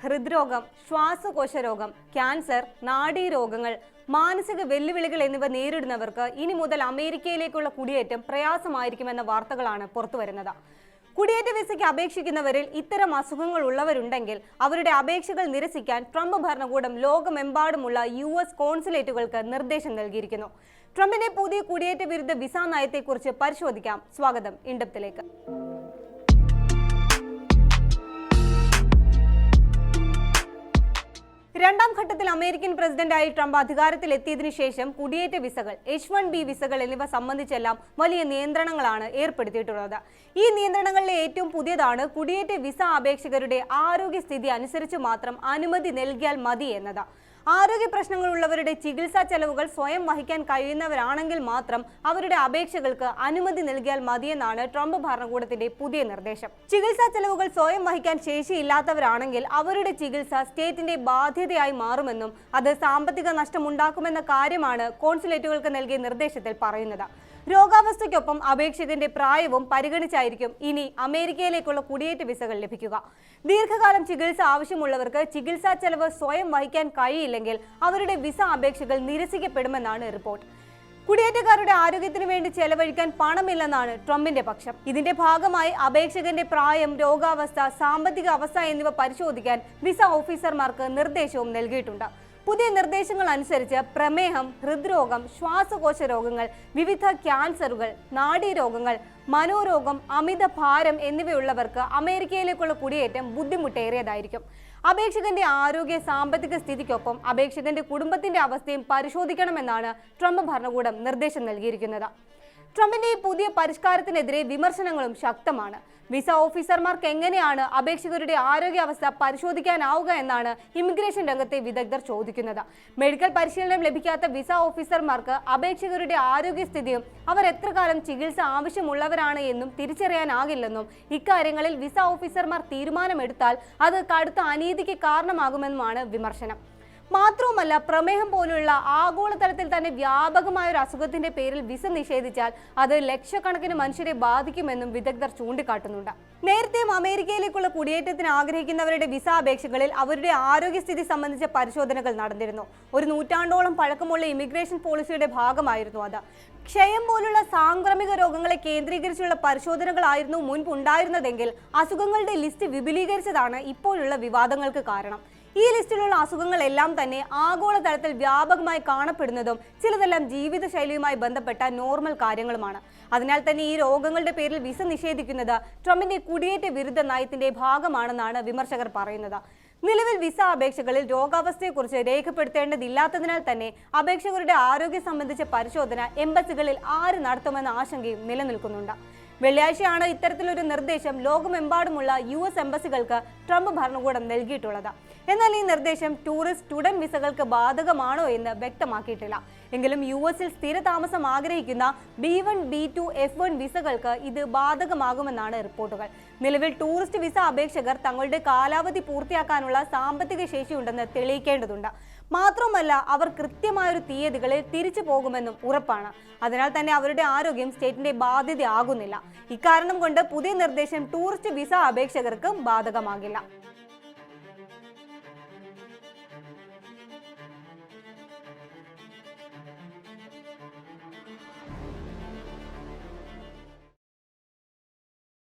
ഹൃദ്രോഗം, ശ്വാസകോശ രോഗം, ക്യാൻസർ, നാഡീരോഗങ്ങൾ, മാനസിക വെല്ലുവിളികൾ എന്നിവ നേരിടുന്നവർക്ക് ഇനി മുതൽ അമേരിക്കയിലേക്കുള്ള കുടിയേറ്റം പ്രയാസമായിരിക്കുമെന്ന വാർത്തകളാണ് പുറത്തുവരുന്നത്. കുടിയേറ്റ വിസയ്ക്ക് അപേക്ഷിക്കുന്നവരിൽ ഇത്തരം അസുഖങ്ങൾ ഉള്ളവരുണ്ടെങ്കിൽ അവരുടെ അപേക്ഷകൾ നിരസിക്കാൻ ട്രംപ് ഭരണകൂടം ലോകമെമ്പാടുമുള്ള US കോൺസുലേറ്റുകൾക്ക് നിർദ്ദേശം നൽകിയിരിക്കുന്നു. ട്രംപിന്റെ പുതിയ കുടിയേറ്റ വിരുദ്ധ വിസ നയത്തെക്കുറിച്ച് പരിശോധിക്കാം. സ്വാഗതം ഇൻഡെപ്തിലേക്ക്. രണ്ടാം ഘട്ടത്തിൽ അമേരിക്കൻ പ്രസിഡന്റായി ട്രംപ് അധികാരത്തിലെത്തിയതിനു ശേഷം കുടിയേറ്റ വിസകൾ, H-1B വിസകൾ എന്നിവ സംബന്ധിച്ചെല്ലാം വലിയ നിയന്ത്രണങ്ങളാണ് ഏർപ്പെടുത്തിയിട്ടുള്ളത്. ഈ നിയന്ത്രണങ്ങളിലെ ഏറ്റവും പുതിയതാണ് കുടിയേറ്റ വിസ അപേക്ഷകരുടെ ആരോഗ്യസ്ഥിതി അനുസരിച്ച് മാത്രം അനുമതി നൽകിയാൽ മതി എന്നത്. ആരോഗ്യ പ്രശ്നങ്ങളുള്ളവരുടെ ചികിത്സാ ചെലവുകൾ സ്വയം വഹിക്കാൻ കഴിയുന്നവരാണെങ്കിൽ മാത്രം അവരുടെ അപേക്ഷകൾക്ക് അനുമതി നൽകിയാൽ മതിയെന്നാണ് ട്രംപ് ഭരണകൂടത്തിന്റെ പുതിയ നിർദ്ദേശം. ചികിത്സാ ചെലവുകൾ സ്വയം വഹിക്കാൻ ശേഷിയില്ലാത്തവരാണെങ്കിൽ അവരുടെ ചികിത്സ സ്റ്റേറ്റിന്റെ ബാധ്യതയായി മാറുമെന്നും അത് സാമ്പത്തിക നഷ്ടമുണ്ടാക്കുമെന്ന കാര്യമാണ് കോൺസുലേറ്റുകൾക്ക് നൽകിയ നിർദ്ദേശത്തിൽ പറയുന്നത്. രോഗാവസ്ഥയ്ക്കൊപ്പം അപേക്ഷകന്റെ പ്രായവും പരിഗണിച്ചായിരിക്കും ഇനി അമേരിക്കയിലേക്കുള്ള കുടിയേറ്റ വിസകൾ ലഭിക്കുക. ദീർഘകാലം ചികിത്സ ആവശ്യമുള്ളവർക്ക് ചികിത്സാ ചെലവ് സ്വയം വഹിക്കാൻ കഴിയില്ലെങ്കിൽ അവരുടെ വിസ അപേക്ഷകൾ നിരസിക്കപ്പെടുമെന്നാണ് റിപ്പോർട്ട്. കുടിയേറ്റക്കാരുടെ ആരോഗ്യത്തിന് വേണ്ടി ചെലവഴിക്കാൻ പണമില്ലെന്നാണ് ട്രംപിന്റെ പക്ഷം. ഇതിന്റെ ഭാഗമായി അപേക്ഷകന്റെ പ്രായം, രോഗാവസ്ഥ, സാമ്പത്തിക അവസ്ഥ എന്നിവ പരിശോധിക്കാൻ വിസ ഓഫീസർമാർക്ക് നിർദ്ദേശവും നൽകിയിട്ടുണ്ട്. പുതിയ നിർദ്ദേശങ്ങൾ അനുസരിച്ച് പ്രമേഹം, ഹൃദ്രോഗം, ശ്വാസകോശ രോഗങ്ങൾ, വിവിധ ക്യാൻസറുകൾ, നാഡീരോഗങ്ങൾ, മനോരോഗം, അമിത ഭാരം എന്നിവയുള്ളവർക്ക് അമേരിക്കയിലേക്കുള്ള കുടിയേറ്റം ബുദ്ധിമുട്ടേറിയതായിരിക്കും. അപേക്ഷകന്റെ ആരോഗ്യ സാമ്പത്തിക സ്ഥിതിക്കൊപ്പം അപേക്ഷകന്റെ കുടുംബത്തിന്റെ അവസ്ഥയും പരിശോധിക്കണമെന്നാണ് ട്രംപ് ഭരണകൂടം നിർദ്ദേശം നൽകിയിരിക്കുന്നത്. ട്രംപിന്റെ ഈ പുതിയ പരിഷ്കാരത്തിനെതിരെ വിമർശനങ്ങളും ശക്തമാണ്. വിസ ഓഫീസർമാർക്ക് എങ്ങനെയാണ് അപേക്ഷകരുടെ ആരോഗ്യാവസ്ഥ പരിശോധിക്കാനാവുക എന്നാണ് ഇമിഗ്രേഷൻ രംഗത്തെ വിദഗ്ധർ ചോദിക്കുന്നത്. മെഡിക്കൽ പരിശീലനം ലഭിക്കാത്ത വിസ ഓഫീസർമാർക്ക് അപേക്ഷകരുടെ ആരോഗ്യസ്ഥിതിയും അവർ എത്ര കാലം ചികിത്സ ആവശ്യമുള്ളവരാണ് എന്നും തിരിച്ചറിയാനാകില്ലെന്നും ഇക്കാര്യങ്ങളിൽ വിസ ഓഫീസർമാർ തീരുമാനമെടുത്താൽ അത് കടുത്ത അനീതിക്ക് കാരണമാകുമെന്നുമാണ് വിമർശനം. മാത്രവുമല്ല, പ്രമേഹം പോലുള്ള ആഗോളതലത്തിൽ തന്നെ വ്യാപകമായ ഒരു അസുഖത്തിന്റെ പേരിൽ വിസ നിഷേധിച്ചാൽ അത് ലക്ഷക്കണക്കിന് മനുഷ്യരെ ബാധിക്കുമെന്നും വിദഗ്ധർ ചൂണ്ടിക്കാട്ടുന്നുണ്ട്. നേരത്തെയും അമേരിക്കയിലേക്കുള്ള കുടിയേറ്റത്തിന് ആഗ്രഹിക്കുന്നവരുടെ വിസ അപേക്ഷകളിൽ അവരുടെ ആരോഗ്യസ്ഥിതി സംബന്ധിച്ച പരിശോധനകൾ നടന്നിരുന്നു. ഒരു നൂറ്റാണ്ടോളം പഴക്കമുള്ള ഇമിഗ്രേഷൻ പോളിസിയുടെ ഭാഗമായിരുന്നു അത്. ക്ഷയം പോലുള്ള സാംക്രമിക രോഗങ്ങളെ കേന്ദ്രീകരിച്ചുള്ള പരിശോധനകളായിരുന്നു മുൻപ് ഉണ്ടായിരുന്നതെങ്കിൽ അസുഖങ്ങളുടെ ലിസ്റ്റ് വിപുലീകരിച്ചതാണ് ഇപ്പോഴുള്ള വിവാദങ്ങൾക്ക് കാരണം. ഈ ലിസ്റ്റിലുള്ള അസുഖങ്ങളെല്ലാം തന്നെ ആഗോളതലത്തിൽ വ്യാപകമായി കാണപ്പെടുന്നതും ചിലതെല്ലാം ജീവിതശൈലിയുമായി ബന്ധപ്പെട്ട നോർമൽ കാര്യങ്ങളുമാണ്. അതിനാൽ തന്നെ ഈ രോഗങ്ങളുടെ പേരിൽ വിസ നിഷേധിക്കുന്നത് ട്രംപിന്റെ കുടിയേറ്റ വിരുദ്ധ നയത്തിന്റെ ഭാഗമാണെന്നാണ് വിമർശകർ പറയുന്നത്. നിലവിൽ വിസ അപേക്ഷകളിൽ രോഗാവസ്ഥയെക്കുറിച്ച് രേഖപ്പെടുത്തേണ്ടതില്ലാത്തതിനാൽ തന്നെ അപേക്ഷകരുടെ ആരോഗ്യം സംബന്ധിച്ച പരിശോധന എംബസികളിൽ ആര് നടത്തുമെന്ന ആശങ്കയും നിലനിൽക്കുന്നുണ്ട്. വെള്ളിയാഴ്ചയാണ് ഇത്തരത്തിലൊരു നിർദ്ദേശം ലോകമെമ്പാടുമുള്ള US എംബസികൾക്ക് ട്രംപ് ഭരണകൂടം നൽകിയിട്ടുള്ളത്. എന്നാൽ ഈ നിർദ്ദേശം ടൂറിസ്റ്റ്, സ്റ്റുഡന്റ് വിസകൾക്ക് ബാധകമാണോ എന്ന് വ്യക്തമാക്കിയിട്ടില്ല. എങ്കിലും US-ൽ സ്ഥിരതാമസം ആഗ്രഹിക്കുന്ന B1, B2, F1 വിസകൾക്ക് ഇത് ബാധകമാകുമെന്നാണ് റിപ്പോർട്ടുകൾ. നിലവിൽ ടൂറിസ്റ്റ് വിസ അപേക്ഷകർ തങ്ങളുടെ കാലാവധി പൂർത്തിയാക്കാനുള്ള സാമ്പത്തിക ശേഷിയുണ്ടെന്ന് തെളിയിക്കേണ്ടതുണ്ട്. മാത്രമല്ല, അവർ കൃത്യമായൊരു തീയതികളിൽ തിരിച്ചു പോകുമെന്നും ഉറപ്പാണ്. അതിനാൽ തന്നെ അവരുടെ ആരോഗ്യം സ്റ്റേറ്റിന്റെ ബാധ്യതയാകുന്നില്ല. ഇക്കാരണം കൊണ്ട് പുതിയ നിർദ്ദേശം ടൂറിസ്റ്റ് വിസ അപേക്ഷകർക്ക് ബാധകമാകില്ല.